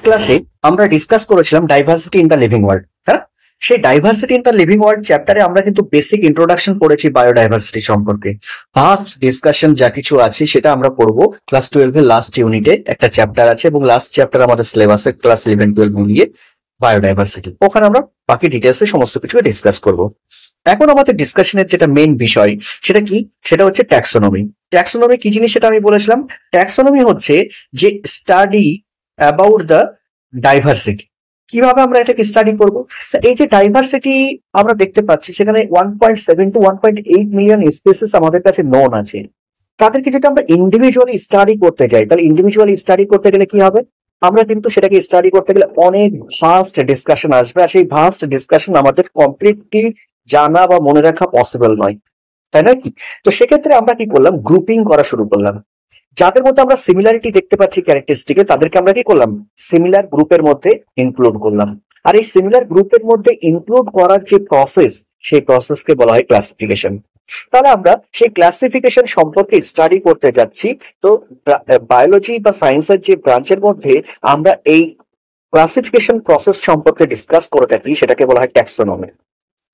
ক্লাসে আমরা ডিসকাস করেছিলাম diversity in the living world, হ্যাঁ। সেই diversity in the living world চ্যাপ্টারে আমরা কিন্তু বেসিক ইন্ট্রোডাকশন পড়েছি বায়োডাইভার্সিটি সম্পর্কে। ফার্স্ট ডিসকাশন যা কিছু আছে সেটা আমরা পড়বো ক্লাস 12 এর লাস্ট ইউনিটে। একটা চ্যাপ্টার আছে এবং লাস্ট চ্যাপ্টার আমাদের সিলেবাসে ক্লাস 11-12 মিলিয়ে বায়োডাইভার্সিটি, ওখানে আমরা বাকি ডিটেলসে সমস্ত কিছু ডিসকাস করব। এখন আমাদের ডিসকাশনের যেটা মেইন বিষয় সেটা কি, সেটা হচ্ছে ট্যাক্সোনমি। ট্যাক্সোনমি কি জিনিস সেটা আমি বলেছিলাম। ট্যাক্সোনমি হচ্ছে যে স্টাডি অ্যাবাউট দ্য ডাইভার্সিটি। কিভাবে আমরা এটাকে স্টাডি করব? এই যে ডাইভার্সিটি আমরা দেখতে পাচ্ছি, সেখানে 1.7 to 1.8 মিলিয়ন স্পিসিস আমাদের কাছে নোন আছে। তাদেরকে যদি আমরা ইন্ডিভিজুয়ালি স্টাডি করতে যাই, তাহলে ইন্ডিভিজুয়ালি স্টাডি করতে গেলে কি হবে? আমরা কিন্তু সেটাকে স্টাডি করতে গেলে অনেক ভাস্ট ডিসকাশন আসবে, আর সেই ভাস্ট ডিসকাশন আমাদের কমপ্লিটলি জানা বা মনে রাখা পসিবল নয়, তাই না কি? তো সেক্ষেত্রে আমরা কি করলাম, গ্রুপিং করা শুরু করলাম। যাদের মধ্যে আমরা সিমিলারিটি দেখতে পাচ্ছি ক্যারেক্টারিস্টিকে, তাদেরকে আমরা কি করলাম, সিমিলার গ্রুপের মধ্যে ইনক্লুড করলাম। আর এই সিমিলার গ্রুপের মধ্যে ইনক্লুড করার যে প্রসেস, সেই প্রসেসকে বলা হয় ক্লাসিফিকেশন। তাহলে আমরা সেই ক্লাসিফিকেশন সম্পর্কে স্টাডি করতে যাচ্ছি। তো বায়োলজি বা সায়েন্সের যে ব্রাঞ্চের মধ্যে আমরা এই ক্লাসিফিকেশন প্রসেস সম্পর্কে ডিসকাস করে থাকি, সেটাকে বলা হয় ট্যাক্সোনমি।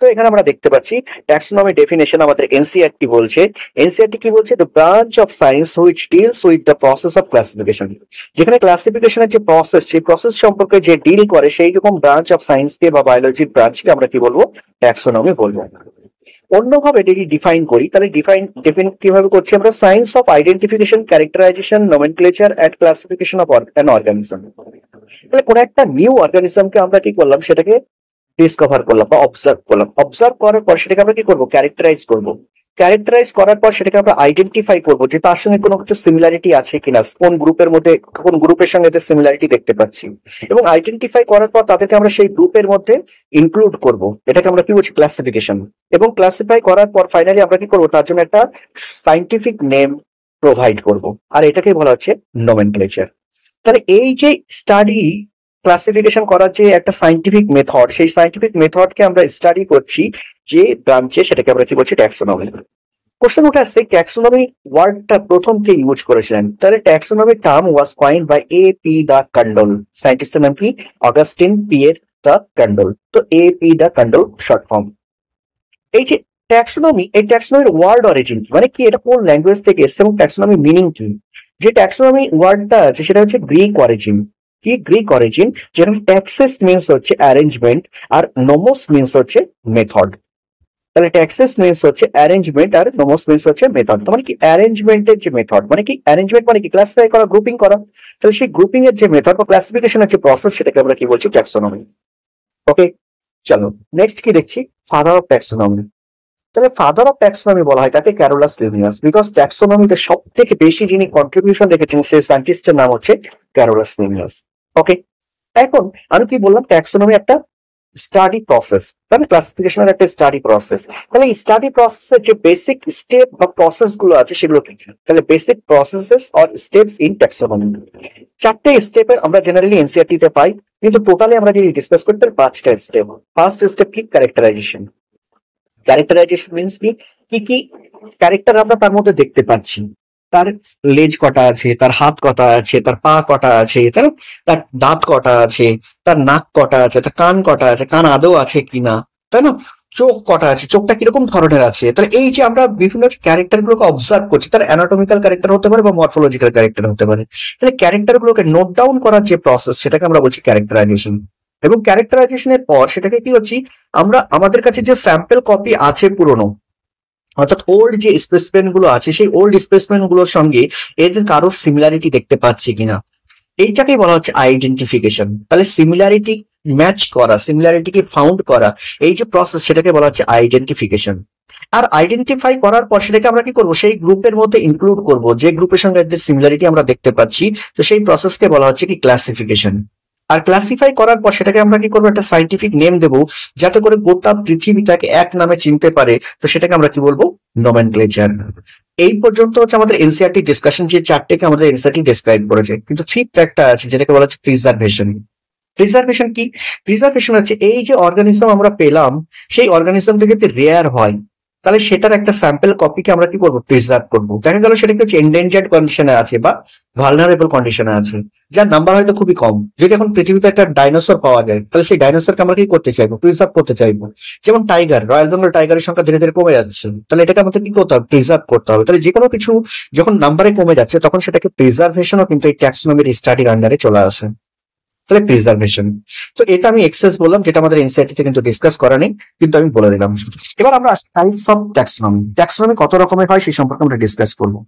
তো এখানে আমরা দেখতে পাচ্ছি ট্যাক্সোনমি ডেফিনেশন আমাদের এনসিইআরটি বলছে। এনসিইআরটি কি বলছে? The branch of science which deals with the process of classification. যেখানে ক্লাসিফিকেশনের যে প্রসেস, সেই প্রসেস সম্পর্কে যে ডিল করে, সেই রকম ব্রাঞ্চ অফ সায়েন্সকে বা বায়োলজির ব্রাঞ্চকে আমরা কি বলবো, ট্যাক্সোনমি বলবো। অন্যভাবে যদি ডিফাইন করি, তাহলে ডিফাইন কিভাবে করছি আমরা? Science of identification, characterization, nomenclature and classification of an organism. তাহলে কোন একটা নিউ অর্গানিজমকে আমরা কি করলাম, সেটাকে ডিসকভার করলাম বা অবজার্ভ করলাম। অবজার্ভ করার পর সেটাকে আমরা কি করবো, ক্যারেক্টারাইজ করবো। ক্যারেক্টারাইজ করার পর সেটাকে আমরা আইডেন্টিফাই করবো যে তার সঙ্গে কোনো কিছু সিমিলারিটি আছে কিনা, কোন গ্রুপের মধ্যে কোন গ্রুপের সঙ্গে এদের সিমিলারিটি দেখতে পাচ্ছি। এবং আইডেন্টিফাই করার পর তাদেরকে আমরা সেই গ্রুপের মধ্যে ইনক্লুড করব, এটাকে আমরা কি বলছি, ক্লাসিফিকেশন। এবং ক্লাসিফাই করার পর ফাইনালি আমরা কি করবো, তার জন্য একটা সাইন্টিফিক নেম প্রোভাইড করব, আর এটাকে বলা হচ্ছে নমেনক্লেচার। তাহলে এই যে স্টাডি ক্লাসিফিকেশন করার যে একটা সাইন্টিফিক মেথড, সেই সাইন্টিফিক মেথডকে আমরা স্টাডি করছি যে ব্রাঞ্চে, সেটাকে আমরা কি বলছি, ট্যাক্সোনমি। কোশ্চেন উঠে আসছে, ট্যাক্সোনমি ওয়ার্ডটা প্রথম কে ইউজ করেছিলেন? তাহলে taxonomy term was coined by A.P. De Candolle. সায়েন্টিস্টের নাম কি? Augustin Pyramus de Candolle. তো A.P. De Candolle short form. এই যে ট্যাক্সোনমি, এই ট্যাক্সোনমির ওয়ার্ড অরিজিন কি, মানে কি, এটা কোন ল্যাঙ্গুয়েজ থেকে এসেছে এবং ট্যাক্সোনমি মিনিং কি? যে ট্যাক্সোনমি ওয়ার্ডটা আছে সেটা হচ্ছে গ্রিক অরিজিন। কি গ্রিক অরিজিন? যেরকম ট্যাক্সেস মিনস হচ্ছে অ্যারেঞ্জমেন্ট, আর নোমোস মিনস হচ্ছে মেথড। তাহলে ট্যাক্সেস মিনস হচ্ছে অ্যারেঞ্জমেন্ট, আর নোমোস মিনস হচ্ছে মেথড। তো মানে কি, অ্যারেঞ্জমেন্টের যে মেথড, মানে কি অ্যারেঞ্জমেন্ট মানে কি, ক্লাসিফাই করা, গ্রুপিং করা। তাহলে সেই গ্রুপিং এর যে মেথড বা ক্লাসিফিকেশনের যে প্রসেস, সেটাকে আমরা কি বলছি, ট্যাক্সোনমি। ওকে, চলো নেক্সট কি দেখছি, ফাদার অফ ট্যাক্সোনমি। তাহলে ফাদার অফ ট্যাক্সোনমি বলা হয় তাকে ক্যারোলাস লিনিয়াস, বিকজ ট্যাক্সোনমিতে সব থেকে বেশি যিনি কন্ট্রিবিউশন রেখেছেন, সেই সায়েন্টিস্টের নাম হচ্ছে ক্যারোলাস লিনিয়াস। ওকে, এখন আমি কি বললাম, ট্যাক্সোনমি একটা স্টাডি প্রসেস, তাহলে ক্লাসিফিকেশনের একটা স্টাডি প্রসেস। তাহলে এই স্টাডি প্রসেসের যে বেসিক স্টেপ বা প্রসেস গুলো আছে সেগুলো কি? তাহলে basic processes or steps in taxonomy, চারটে স্টেপের আমরা জেনারেলি এনসিইআরটি তে পাই, কিন্তু টোটালি আমরা যদি ডিসকাস করি তাহলে 5টা স্টেপ। ফার্স্ট স্টেপ কি? ক্যারেক্টারাইজেশন। ক্যারেক্টারাইজেশন মিনস কি, কি কি ক্যারেক্টার আমরা তার মধ্যে দেখতে পাচ্ছি। তার লেজ কটা আছে, তার হাত কটা আছে, তার পা কটা আছে, তাই না? তার দাঁত কটা আছে, তার নাক কটা আছে, তার কান কটা আছে, কান আদৌ আছে কিনা, তাই না? চোখ কটা আছে, চোখটা কিরকম ধরনের আছে। তাহলে এই যে আমরা বিভিন্ন ক্যারেক্টার গুলোকে অবজার্ভ করছি, তার অ্যানাটমিক্যাল ক্যারেক্টার হতে পারে বা মরফোলজিক্যাল ক্যারেক্টার হতে পারে। তাহলে ক্যারেক্টার গুলোকে নোট ডাউন করার যে প্রসেস, সেটাকে আমরা বলছি ক্যারেক্টারাইজেশন। এবং ক্যারেক্টারাইজেশনের পর সেটাকে কি হচ্ছে, আমরা আমাদের কাছে যে স্যাম্পল কপি আছে পুরনো, অর্থাৎ ওল্ড যে স্পেসিমেন গুলো আছে, সেই ওল্ড স্পেসিমেন গুলোর সঙ্গে এদের কারোর সিমিলারিটি দেখতে পাচ্ছি কিনা, এইটাকেই বলা হচ্ছে আইডেন্টিফিকেশন। তাহলে সিমিলারিটি ম্যাচ করা, সিমিলারিটিকে ফাউন্ড করা, এই যে প্রসেস, সেটাকে বলা হচ্ছে আইডেন্টিফিকেশন। আর আইডেন্টিফাই করার পর সেটাকে আমরা কি করব, সেই গ্রুপের মধ্যে ইনক্লুড করব যে গ্রুপের সঙ্গে এদের সিমিলারিটি আমরা দেখতে পাচ্ছি। তো সেই প্রসেসকে বলা হচ্ছে কি, ক্লাসিফিকেশন। আর ক্লাসিফাই করার পর সেটাকে আমরা কি করবো, একটা সাইন্টিফিক নেম দেবো, যাতে করে গোটা পৃথিবীটাকে এক নামে চিনতে পারে। তো সেটাকে আমরা কি বলবো, নমেনক্লেচার। এই পর্যন্ত হচ্ছে আমাদের এনসিইআরটি ডিসকাশন, যে চারটেকে আমাদের এনসিইআরটি ডেসক্রাইব করেছে। কিন্তু ফিফথ একটা আছে যেটাকে বলা হচ্ছে প্রিজার্ভেশন। প্রিজার্ভেশন কি? প্রিজার্ভেশন হচ্ছে এই যে অর্গানিজম আমরা পেলাম, সেই অর্গানিজমটা যাতে রেয়ার হয়, তাহলে সেটার একটা স্যাম্পল কপিকে আমরা কি করবো, প্রিজার্ভ করবো। দেখা গেল সেটা কি হচ্ছে এন্ডেঞ্জার্ড কন্ডিশনে আছে বা ভালনারেবল কন্ডিশনে আছে, যার নাম্বার হয়তো খুবই কম। যদি এখন পৃথিবীতে একটা ডাইনোসর পাওয়া যায়, তাহলে সেই ডাইনোসরকে আমরা কি করতে চাইবো, প্রিজার্ভ করতে চাইবো। যেমন টাইগার, রয়্যাল বেঙ্গল টাইগারের সংখ্যা ধীরে ধীরে কমে যাচ্ছে, তাহলে এটাকে আমাদের কি করতে হবে, প্রিজার্ভ করতে হবে। তাহলে যে কোনো কিছু যখন নাম্বারে কমে যাচ্ছে, তখন সেটাকে প্রিজার্ভেশনও কিন্তু এই ট্যাক্সোনমির স্টাডির আন্ডারে চলে আসে। তাহলে প্রিজার্ভেশন, তো এটা আমি এক্সেস বললাম, যেটা আমাদের এনসিইআরটি তে কিন্তু ডিসকাস করা নেই, কিন্তু আমি বলে দিলাম। এবার আমরা টাইপস অফ ট্যাক্সোনমি, ট্যাক্সোনমি কত রকমের হয় সেই সম্পর্কে আমরা ডিসকাস করবো।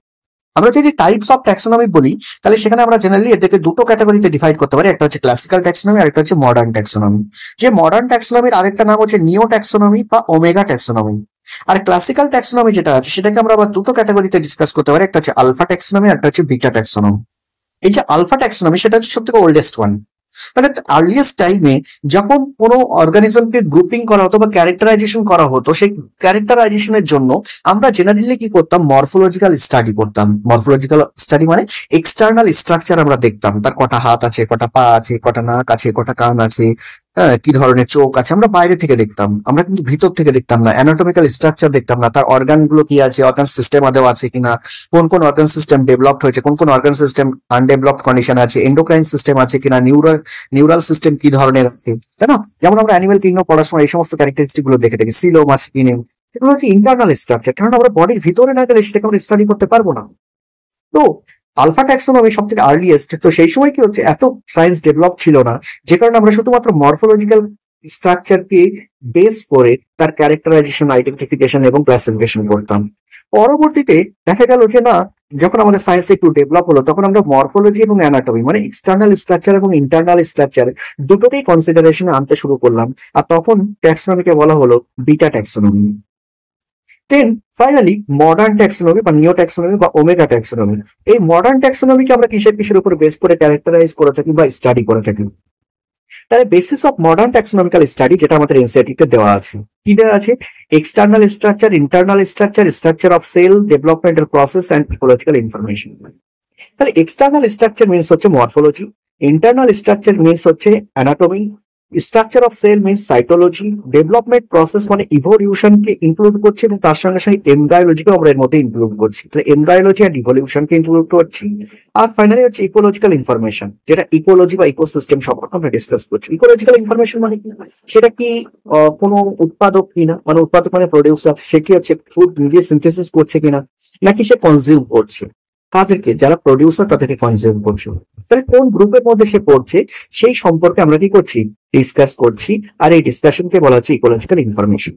আমরা যদি টাইপস অফ ট্যাক্সোনমি বলি, তাহলে সেখানে আমরা জেনারেলি এদেরকে দুটো ক্যাটাগরিতে ডিভাইড করতে পারি, একটা হচ্ছে ক্লাসিক্যাল ট্যাক্সোনমি আর একটা হচ্ছে মডার্ন ট্যাক্সোনমি। যে মডার্ন ট্যাক্সোনমির আরেকটা নাম হচ্ছে নিও ট্যাক্সোনমি বা ওমেগা ট্যাক্সোনমি। আর ক্লাসিক্যাল ট্যাক্সোনমি যেটা আছে, সেটাকে আমরা আবার দুটো ক্যাটাগরিতে ডিসকাস করতে পারি, একটা হচ্ছে আলফা ট্যাক্সোনমি আর একটা হচ্ছে বিটা ট্যাক্সোনমি। এই যে আলফা ট্যাক্সোনমি, সেটা হচ্ছে সব থেকে ওল্ডেস্ট ওয়ান। মানে আর্লিয়েস্ট টাইমে যখন কোনো অর্গানিজমকে গ্রুপিং করা হতো বা ক্যারেক্টারাইজেশন করা হতো, সেই ক্যারেক্টারাইজেশনের জন্য আমরা জেনারেলি কি করতাম, মরফোলজিক্যাল স্টাডি করতাম। মরফোলজিক্যাল স্টাডি মানে এক্সটার্নাল স্ট্রাকচার আমরা দেখতাম, তার কটা হাত আছে, কটা পা আছে, কটা নাক আছে, কটা কান আছে, হ্যাঁ, কি ধরনের চোখ আছে, আমরা বাইরে থেকে দেখতাম, আমরা কিন্তু ভিতর থেকে দেখতাম না। অ্যানাটমিক্যাল স্ট্রাকচার দেখতাম না, তার অর্গান গুলো কি আছে, অর্গান সিস্টেম আদৌ আছে কিনা, কোন কোন অর্গান সিস্টেম ডেভেলপড হয়েছে, কোন কোন অর্গান সিস্টেম আনডেভেলপড কন্ডিশন আছে, এন্ডোক্রাইন সিস্টেম আছে কিনা, নিউরাল সিস্টেম কি ধরনের আছে, তাই না? যেমন আমরা অ্যানিমাল কিংডম পড়ার সময় এই সমস্ত ক্যারেক্টারিস্টিক গুলো দেখে থাকি, সিলোম আছে কিনে, এগুলো হচ্ছে ইন্টারনাল স্ট্রাকচার, কারণ আমরা বডির ভিতরে না গেলে সেটাকে আমরা স্টাডি করতে পারবো না। তো আলফা ট্যাক্সোনমি সব থেকে আর্লিয়েস্ট, তো সেই সময় কি হচ্ছে, এত সায়েন্স ডেভেলপ ছিল না, যে কারণে আমরা শুধুমাত্র মরফোলজিক্যাল স্ট্রাকচারকে বেস করে তার ক্যারেক্টারাইজেশন, আইডেন্টিফিকেশন এবং ক্লাসিফিকেশন করতাম। পরবর্তীতে দেখা গেল যে না, যখন আমাদের সায়েন্স একটু ডেভেলপ হলো, তখন আমরা মরফোলজি এবং অ্যানাটমি মানে এক্সটার্নাল স্ট্রাকচার এবং ইন্টারনাল স্ট্রাকচার দুটোকেই কনসিডারেশনে আনতে শুরু করলাম, আর তখন ট্যাক্সোনমিকে বলা হলো beta taxonomy. Then finally modern taxonomy বা নিও ট্যাক্সোনমি বা ওমেগা ট্যাক্সোনমি। এই মডার্ন ট্যাক্সোনমিকে আমরা কিসের উপর বেস করে ক্যারেক্টারাইজ করে থাকি বা স্টাডি করে থাকি? তাহলে basis of modern taxonomical study, যেটা আমাদের এনসিইআরটি তে দেওয়া আছে, কি দেওয়া আছে, external structure, internal structure, structure of cell, developmental process and ecological information. তাহলে এক্সটার্নাল স্ট্রাকচার মিনস হচ্ছে মরফোলজি, ইন্টারনাল স্ট্রাকচার মিনস হচ্ছে anatomy, structure of cell means cytology, development process মানে ইভলিউশনকে ইনক্লুড করছে, এবং তার সঙ্গে সঙ্গে এমব্রায়োলজিকে আমরা এর মধ্যে ইনক্লুড করছি। তাহলে এমব্রায়োলজি আর ইভলিউশনকে ইনক্লুড করছি। আর ফাইনালি হচ্ছে ইকোলজিক্যাল ইনফরমেশন, যেটা ইকোলজি বা ইকোসিস্টেম সম্পর্কে আমরা ডিসকাস করছি। ইকোলজিক্যাল ইনফরমেশন মানে কি, সেটা কি কোনো উৎপাদক কিনা, মানে উৎপাদক মানে প্রডিউসার, সে কি হচ্ছে ফুড নিজে সিনথেসিস করছে কিনা, নাকি সে কনজিউম করছে, তাদেরকে যারা প্রডিউসার তাদেরকে কনজিউম করছে, তাহলে কোন গ্রুপের মধ্যে সে পড়ছে, সেই সম্পর্কে আমরা কি করছি, ডিসকাস করছি। আর এই ডিসকাশনকে বলা হচ্ছে ইকোলজিক্যাল ইনফরমেশন।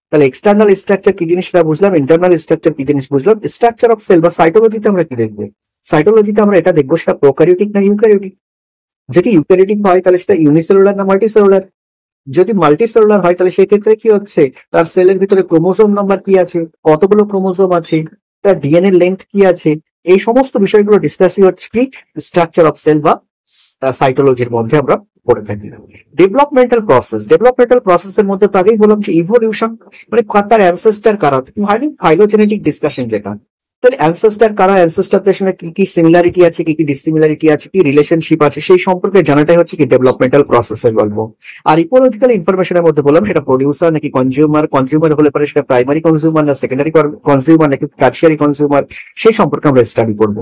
তাহলে এক্সটার্নাল স্ট্রাকচার কি জিনিস সেটা বুঝলাম, ইন্টারনাল স্ট্রাকচার কি জিনিস বুঝলাম, স্ট্রাকচার অফ সেল বা সাইটোলজিতে আমরা কি দেখবো, সাইটোলজিতে আমরা এটা দেখবো সেটা প্রোক্যারিওটিক না ইউক্যারিওটিক। যদি ইউক্যারিওটিক হয় তাহলে সেটা ইউনিসেলুলার না মাল্টিসেলুলার। যদি মাল্টিসেলুলার হয় তাহলে সেক্ষেত্রে কি হচ্ছে, তার সেলের ভিতরে ক্রোমোসোম নাম্বার কি আছে, কতগুলো ক্রোমোসোম আছে, তার ডিএনএ লেন্থ কি আছে, এই সমস্ত বিষয়গুলো ডিসকাসই হচ্ছে কি স্ট্রাকচার অফ সেল বা সাইটোলজির মধ্যে আমরা পড়ে থাকি। ডেভেলপমেন্টাল প্রসেসের মধ্যে তো আগেই বললাম যে ইভলিউশন মানে তার অ্যানসেস্টার কারা, ফাইলোজেনেটিক ডিসকাশন যেটা। তাহলে অ্যানসেস্টার কারা, অ্যানসেস্টারদের সঙ্গে কি কি সিমিলারিটি আছে, কি কি ডিসিমিলারিটি আছে, কি রিলেশনশিপ আছে, সেই সম্পর্কে জানাটাই হচ্ছে কি ডেভেলপমেন্টাল প্রসেসের গল্প। আর ইকোলজিক্যাল ইনফরমেশনের মধ্যে বললাম সেটা প্রডিউসার নাকি কনজিউমার, কনজিউমার হলে পরে সেটা প্রাইমারি কনজিউমার না সেকেন্ডারি কনজিউমার নাকি টারশিয়ারি কনজিউমার, সেই সম্পর্কে আমরা স্টাডি করবো।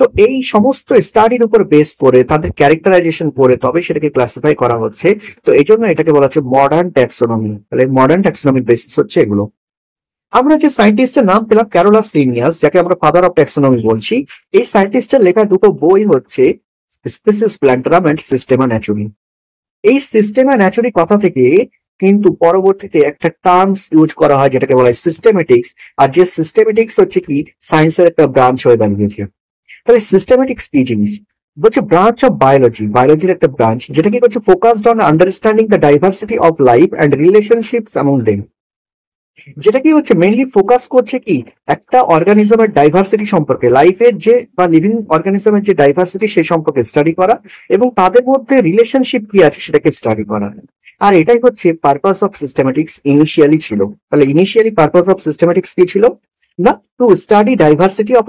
তো এই সমস্ত স্টাডির উপর বেস করে তাদের ক্যারেক্টারাইজেশন করে তবে সেটাকে ক্লাসিফাই করা হচ্ছে। তো এই জন্য এটাকে বলা হচ্ছে মডার্ন ট্যাক্সোনমি। তাহলে মডার্ন ট্যাক্সোনমির বেসিস হচ্ছে এগুলো। আমরা যে সায়েন্টিস্টের নাম পেলাম ক্যারোলাস লিনিয়াস, যাকে আমরা ফাদার অফ ট্যাক্সোনমি বলছি, এই সায়েন্টিস্টের লেখা দুটো বই হচ্ছে স্পিসিস প্ল্যান্টারাম এন্ড সিস্টেমা ন্যাচুরি। এই সিস্টেমা ন্যাচুরি কথা থেকে কিন্তু পরবর্তীতে একটা টার্মস ইউজ করা হয় যেটাকে বলা হয় সিস্টেমেটিক্স। আর যে সিস্টেমেটিক্স হচ্ছে কি সায়েন্সের একটা ব্রাঞ্চ হয়ে দাঁড়িয়েছে। তাহলে সিস্টেমেটিক্স কি জিনিস, বলছে ব্রাঞ্চ অফ বায়োলজি, বায়োলজির একটা ব্রাঞ্চ যেটা কি করছে focused on understanding the diversity of life and relationships among them. যেটা কি হচ্ছে মেইনলি ফোকাস করছে কি একটা অর্গানিজমের ডাইভার্সিটি সম্পর্কে, লাইফের যে বা লিভিং অর্গানিজমের যে ডাইভার্সিটি সেই সম্পর্কে স্টাডি করা, এবং তাদের মধ্যে রিলেশনশিপ কি আছে সেটাকে স্টাডি করা। আর এটাই হচ্ছে পারপাস অফ সিস্টেমেটিক্স ইনিশিয়ালি ছিল। তাহলে ইনিশিয়ালি পারপাস অফ সিস্টেমেটিক্স কি ছিল না, টু স্টাডি ডাইভার্সিটি অফ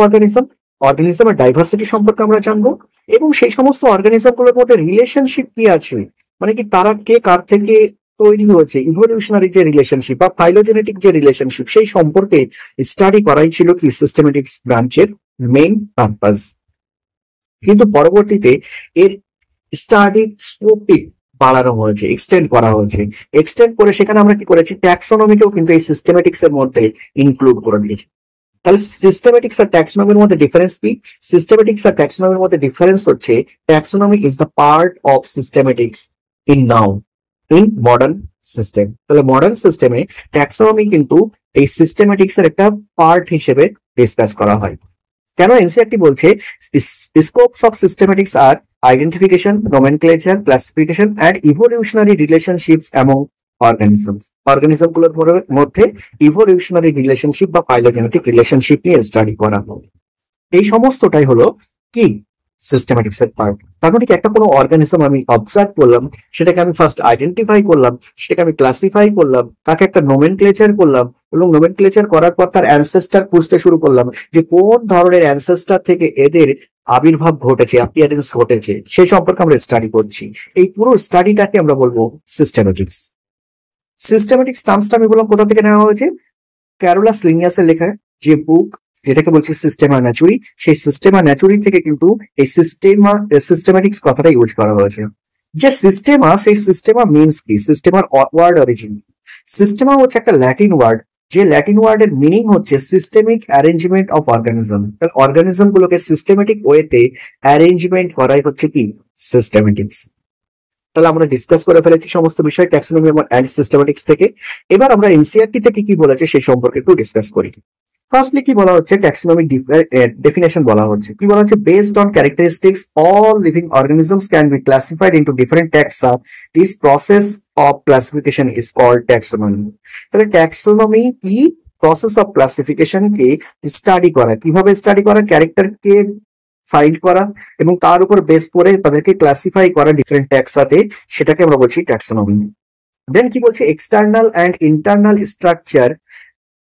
অর্গানিজমের ডাইভার্সিটি সম্পর্কে আমরা জানবো, এবং সেই সমস্ত অর্গানিজম গুলোর মধ্যে রিলেশনশিপ কি আছে, মানে কি তারা কে কার থেকে তৈরি হয়েছে, ইভলিউশনারি যে রিলেশনশিপ বা ফাইলোজেনেটিক যে রিলেশনশিপ, সেই সম্পর্কে স্টাডি করাই ছিল কি সিস্টেমেটিক্স ব্রাঞ্চের মেইন পারপাস। কিন্তু পরবর্তীতে এর স্টাডি স্কোপটি বাড়ানো হয়েছে, এক্সটেন্ড করা হয়েছে। এক্সটেন্ড করে সেখানে আমরা কি করেছি, ট্যাক্সোনমিকেও কিন্তু এই সিস্টেমেটিক্স এর মধ্যে ইনক্লুড করে দিয়েছি। তাহলে সিস্টেমেটিক্স আর ট্যাক্সোনমির মধ্যে ডিফারেন্স কি? সিস্টেমেটিক্স আর ট্যাক্সোনমির মধ্যে ডিফারেন্স হচ্ছে taxonomy is the part of systematics in now in modern system. তাহলে মডার্ন সিস্টেমে ট্যাক্সোনমি কিন্তু এই সিস্টেমেটিক্স এর একটা পার্ট হিসেবে ডিসকাস করা হয়। কেন? এনসিইআরটি বলছে স্কোপস অফ সিস্টেমেটিক্স আর identification, nomenclature, classification and evolutionary relationships among organisms. Organism গুলোর মধ্যে ইভলিউশনারি রিলেশনশিপ বা ফাইলোজেনেটিক রিলেশনশিপ নিয়ে স্টাডি করা হয়। এই সমস্তটাই হলো কি সিস্টেমেটিক্স এর পার্ট। তার মানে কি, একটা কোনো অর্গানিজম আমি অবজার্ভ করলাম, সেটাকে আমি ফার্স্ট আইডেন্টিফাই করলাম, সেটাকে আমি ক্লাসিফাই করলাম, তাকে একটা নোমেনক্লেচার করলাম, এবং নোমেনক্লেচার করার পর তার অ্যানসেস্টার খুঁজতে শুরু করলাম, যে কোন ধরনের অ্যানসেস্টার থেকে এদের আবির্ভাব ঘটেছে, অ্যাপিয়ারেন্স ঘটেছে, সেই সম্পর্কে আমরা স্টাডি করছি। এই পুরো স্টাডিটাকে আমরা বলবো সিস্টেমেটিক্স। সিস্টেমেটিক্স টার্মসটা আমি বললাম কোথা থেকে নেওয়া হয়েছে? ক্যারোলাস লিনিয়াসের লেখা যে বুক, যেটাকে বলছি সিস্টেমা ন্যাচুরি, সেই সিস্টেমা ন্যাচুরি থেকে কিন্তু এই সিস্টেমেটিক্স কথাটা ইউজ করা হয়েছে। যে সিস্টেমা, সেই সিস্টেমা মিনস কি, সিস্টেমার ওয়ার্ড অরিজিন। সিস্টেমা হচ্ছে একটা ল্যাটিন ওয়ার্ড, যে ল্যাটিন ওয়ার্ডের মিনিং হচ্ছে সিস্টেমিক অ্যারেঞ্জমেন্ট অফ অর্গানিজম। তাহলে অর্গানিজম গুলোকে সিস্টেমেটিক ওয়েতে অ্যারেঞ্জমেন্ট করাই হচ্ছে কি সিস্টেমেটিক্স। তাহলে আমরা ডিসকাস করে ফেলেছি সমস্ত বিষয় ট্যাক্সোনমি এবং সিস্টেমেটিক্স থেকে। এবার আমরা এনসিইআরটি থেকে কি বলেছে সেই সম্পর্কে একটু ডিসকাস করি। ফার্স্টলি কি বলা হচ্ছে, ট্যাক্সোনমিক ডেফিনেশন বলা হচ্ছে। কি বলা হচ্ছে? Based on characteristics all living organisms can be classified into different taxa. This process of classification is called taxonomy. তাহলে ট্যাক্সোনমি কি? প্রসেস অফ ক্লাসিফিকেশন কে স্টাডি করা। কিভাবে স্টাডি করা? ক্যারেক্টারকে ফাইন্ড করা এবং তার উপর বেস করে তাদেরকে ক্লাসিফাই করা ডিফারেন্ট ট্যাক্সাতে, সেটাকে আমরা বলছি ট্যাক্সোনমি। দেন কি বলছে? External and internal structure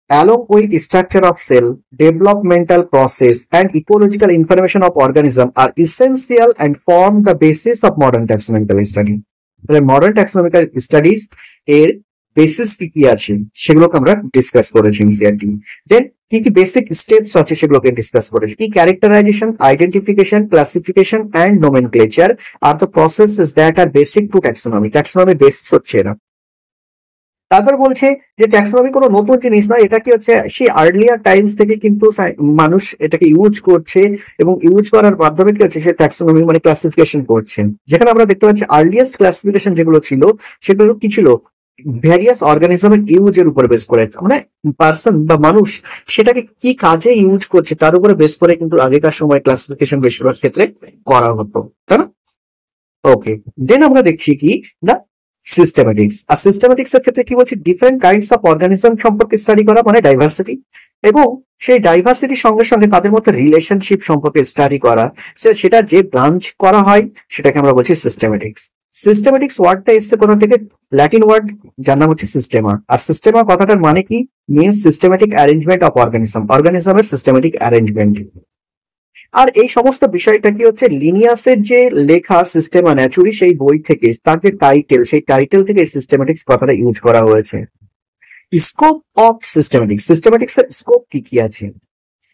along with structure of cell, developmental process and ecological information of organism are essential and form the basis of modern taxonomical study. তাহলে মডার্ন ট্যাক্সোনমিক্যাল স্টাডিজ এর basis কি কি আছে সেগুলোকে আমরা discuss করেছি NCERT. দেন কি কি বেসিক স্টেপস আছে সেগুলোকে ডিসকাস করেছি। কি? Characterization, identification, classification and nomenclature আর the processes that are basic to taxonomy. ট্যাক্সোনমির বেসিস হচ্ছে এরা। তারপর বলছে যে ট্যাক্সোনমি কোনো নতুন জিনিস নয়, এটা কি হচ্ছে সেই আর্লিয়ার টাইমস থেকে কিন্তু মানুষ এটাকে ইউজ করছে এবং ইউজ করার মাধ্যমে কি হচ্ছে সে ট্যাক্সোনমি মানে ক্লাসিফিকেশন করছেন। যেখানে আমরা দেখতে পাচ্ছি আর্লিয়েস্ট ক্লাসিফিকেশন যেগুলো ছিল সেগুলো কি ছিল? ভ্যারিয়াস অর্গানিজমের ইউজের উপরে বেস করে, মানে পার্সন বা মানুষ সেটাকে কি কাজে ইউজ করছে তার উপরে বেস করে কিন্তু আগেকার সময় ক্লাসিফিকেশন বেশিরভাগ ক্ষেত্রে করা হতো, তাই না? ওকে, দেন আমরা দেখছি কি না সিস্টেমেটিক্স। আর সিস্টেমেটিক্স এর ক্ষেত্রে কি বলছি? ডিফারেন্ট কাইন্ডস অফ অর্গানিজম সম্পর্কে স্টাডি করা, মানে ডাইভার্সিটি, এবং সেই ডাইভার্সিটির সঙ্গে সঙ্গে তাদের মধ্যে রিলেশনশিপ সম্পর্কে স্টাডি করা। সেটা যে ব্রাঞ্চ করা হয় সেটাকে আমরা বলছি সিস্টেমেটিক্স। সিস্টেমেটিক্স ওয়ার্ডটা এসছে কোথা থেকে? ল্যাটিন ওয়ার্ড যার নাম হচ্ছে সিস্টেমা। আর সিস্টেমা কথাটার মানে কি? Means systematic arrangement of organism, অর্গানিজমের সিস্টেমেটিক অ্যারেঞ্জমেন্ট। আর এই সমস্ত বিষয়টা কি হচ্ছে লিনিয়াসের যে লেখা সিস্টেমা ন্যাচুরি সেই বই থেকে, তার যে টাইটেল, সেই টাইটেল থেকে সিস্টেমেটিক্স কথাটা ইউজ করা হয়েছে। স্কোপ অফ সিস্টেমেটিক্স, সিস্টেমেটিক্স এর স্কোপ কি কি আছে?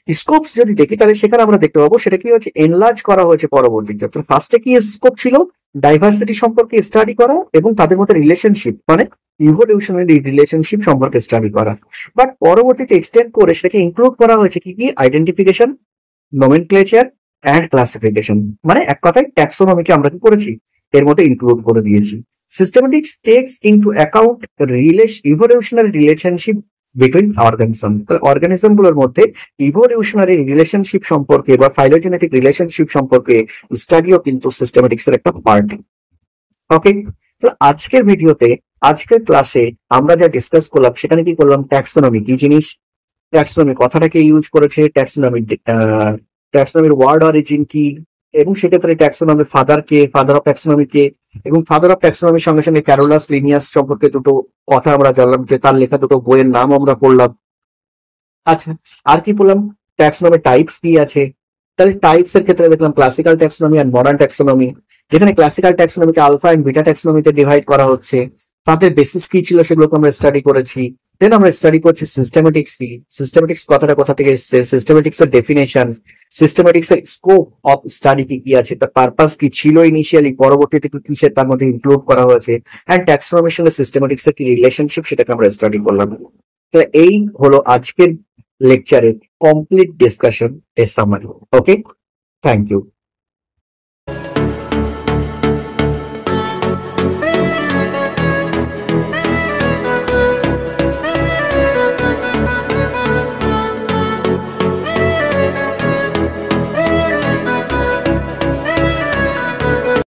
স্কোপ যদি দেখি তাহলে সেখানে আমরা দেখতে পাবো সেটা কি হচ্ছে এনলার্জ করা হয়েছে পরবর্তীতে। তো ফার্স্টে কি স্কোপ ছিল? ডাইভার্সিটি সম্পর্কে স্টাডি করা এবং তাদের মধ্যে রিলেশনশিপ মানে ইভলিউশনারি রিলেশনশিপ সম্পর্কে স্টাডি করা। বাট পরবর্তীতে এক্সটেন্ড করে সেটাকে ইনক্লুড করা হয়েছে কি কি? আইডেন্টিফিকেশন, নোমেনক্লেচার অ্যান্ড ক্লাসিফিকেশন, মানে এক কথায় ট্যাক্সোনমিকে আমরা কি করেছি এর মধ্যে ইনক্লুড করে দিয়েছি। Systematics tax into account evolutionary relationship between organism. Organism গুলোর মধ্যে ইভলিউশনারি রিলেশনশিপ সম্পর্কে বা ফাইলোজেনেটিক রিলেশনশিপ সম্পর্কে স্টাডিও কিন্তু সিস্টেমেটিক্স এর একটা পার্ট। ওকে, তো আজকের ভিডিওতে, আজকের ক্লাসে আমরা যা ডিসকাস করলাম সেখানে কি করলাম? ট্যাক্সোনমি কি জিনিস, ট্যাক্সোনমি কথাটাকে ইউজ করেছে, ট্যাক্সোনমির ওয়ার্ড অরিজিন কি, এবং সেক্ষেত্রে ট্যাক্সোনমির ফাদার কে, ফাদার অফ ট্যাক্সোনমি কে, এবং ফাদার অফ ট্যাক্সোনমির সঙ্গে সঙ্গে ক্যারোলাস লিনিয়াস সম্পর্কে দুটো কথা আমরা জানলাম, যে তার লেখা দুটো বইয়ের নাম আমরা পড়লাম। আচ্ছা, আর কি বললাম? ট্যাক্সোনমির টাইপস কি আছে, তাহলে টাইপস এর ক্ষেত্রে দেখলাম ক্লাসিক্যাল ট্যাক্সোনমি আর মডার্ন ট্যাক্সোনমি, যেখানে ক্লাসিক্যাল ট্যাক্সোনমিকে আলফা এন্ড বিটা ট্যাক্সোনমিতে ডিভাইড করা হচ্ছে, তাদের বেসিস কি ছিল সেগুলোকে আমরা স্টাডি করেছি। দেন আমরা স্টাডি করছি সিস্টেমেটিক্স কি, সিস্টেমেটিক্স কথাটা কোথা থেকে এসছে, সিস্টেমেটিক্স এর ডেফিনেশন, সিস্টেমেটিক্স এর স্কোপ অফ স্টাডি কি কি আছে, তার পারপাস কি ছিল ইনিশিয়ালি, পরবর্তীতে কি কিসের তার মধ্যে ইনক্লুড করা হয়েছে, অ্যান্ড ট্যাক্সোনমির সঙ্গে সিস্টেমেটিক্স এর কি রিলেশনশিপ সেটাকে আমরা স্টাডি করলাম। তো এই হলো আজকের লেকচারের কমপ্লিট ডিসকাশন এ সামারি। Okay, thank you.